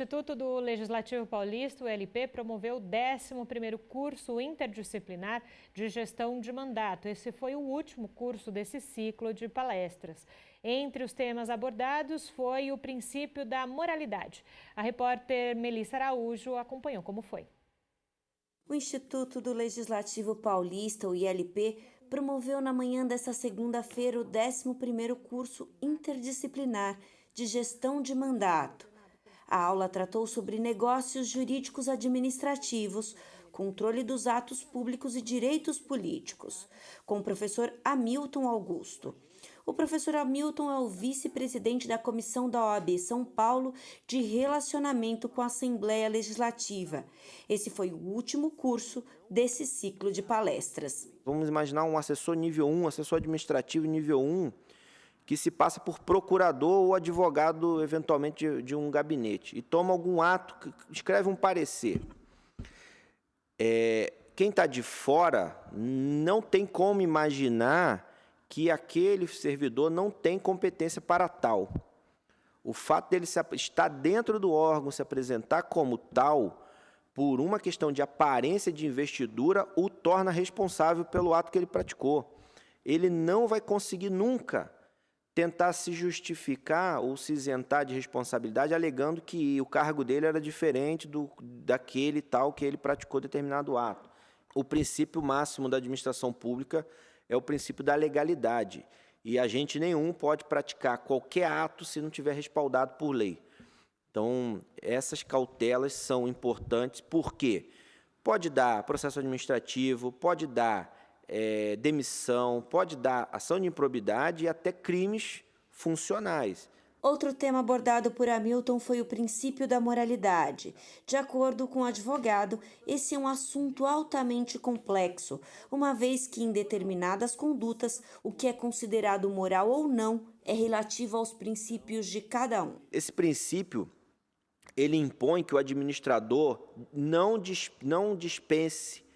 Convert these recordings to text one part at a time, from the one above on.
O Instituto do Legislativo Paulista, o LP, promoveu o 11º curso interdisciplinar de gestão de mandato. Esse foi o último curso desse ciclo de palestras. Entre os temas abordados foi o princípio da moralidade. A repórter Melissa Araújo acompanhou como foi. O Instituto do Legislativo Paulista, o ILP, promoveu na manhã desta segunda-feira o 11º curso interdisciplinar de gestão de mandato. A aula tratou sobre negócios jurídicos administrativos, controle dos atos públicos e direitos políticos, com o professor Hamilton Augusto. O professor Hamilton é o vice-presidente da Comissão da OAB São Paulo de Relacionamento com a Assembleia Legislativa. Esse foi o último curso desse ciclo de palestras. Vamos imaginar um assessor nível 1, assessor administrativo nível 1, que se passa por procurador ou advogado, eventualmente, de um gabinete, e toma algum ato, escreve um parecer. Quem está de fora não tem como imaginar que aquele servidor não tem competência para tal. O fato dele estar dentro do órgão, se apresentar como tal, por uma questão de aparência de investidura, o torna responsável pelo ato que ele praticou. Ele não vai conseguir nunca tentar se justificar ou se isentar de responsabilidade, alegando que o cargo dele era diferente daquele tal que ele praticou determinado ato. O princípio máximo da administração pública é o princípio da legalidade, e agente nenhum pode praticar qualquer ato se não tiver respaldado por lei. Então, essas cautelas são importantes, porque pode dar processo administrativo, pode dar demissão, pode dar ação de improbidade e até crimes funcionais. Outro tema abordado por Hamilton foi o princípio da moralidade. De acordo com o advogado, esse é um assunto altamente complexo, uma vez que em determinadas condutas, o que é considerado moral ou não é relativo aos princípios de cada um. Esse princípio, ele impõe que o administrador não dispense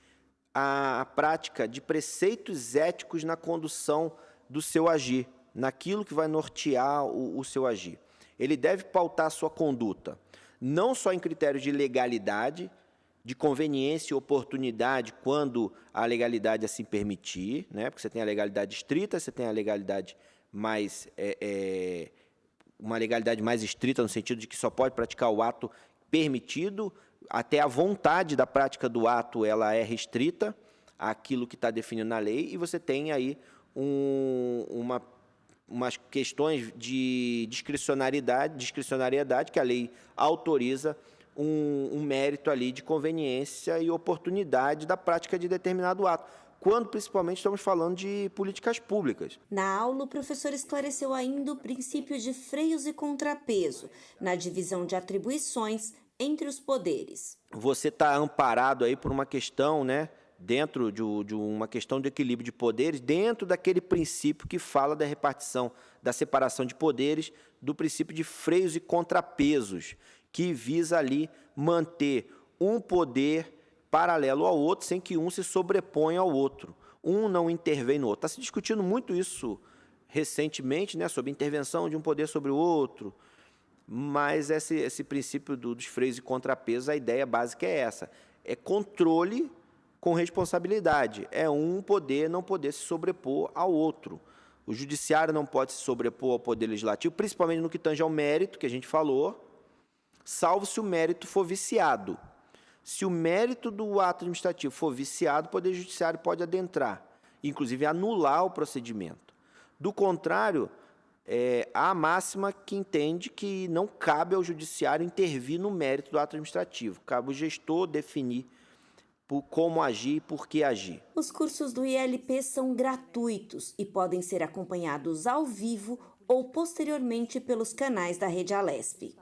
a prática de preceitos éticos na condução do seu agir, naquilo que vai nortear o seu agir. Ele deve pautar a sua conduta, não só em critérios de legalidade, de conveniência e oportunidade, quando a legalidade assim permitir, né? Porque você tem a legalidade estrita, você tem a legalidade mais... uma legalidade mais estrita, no sentido de que só pode praticar o ato permitido, até a vontade da prática do ato ela é restrita àquilo que está definido na lei, e você tem aí umas questões de discricionariedade que a lei autoriza um mérito ali de conveniência e oportunidade da prática de determinado ato, quando principalmente estamos falando de políticas públicas. Na aula, o professor esclareceu ainda o princípio de freios e contrapeso na divisão de atribuições entre os poderes. Você está amparado aí por uma questão, né, dentro de uma questão de equilíbrio de poderes, dentro daquele princípio que fala da repartição, da separação de poderes, do princípio de freios e contrapesos, que visa ali manter um poder paralelo ao outro, sem que um se sobreponha ao outro. Um não intervém no outro. Está se discutindo muito isso recentemente, né, sobre a intervenção de um poder sobre o outro, mas esse princípio dos freios e contrapesos, a ideia básica é essa, é controle com responsabilidade, é um poder não poder se sobrepor ao outro. O judiciário não pode se sobrepor ao poder legislativo, principalmente no que tange ao mérito, que a gente falou, salvo se o mérito for viciado. Se o mérito do ato administrativo for viciado, o poder judiciário pode adentrar, inclusive anular o procedimento. Do contrário, há a máxima que entende que não cabe ao judiciário intervir no mérito do ato administrativo, cabe ao gestor definir como agir e por que agir. Os cursos do ILP são gratuitos e podem ser acompanhados ao vivo ou posteriormente pelos canais da Rede Alesp.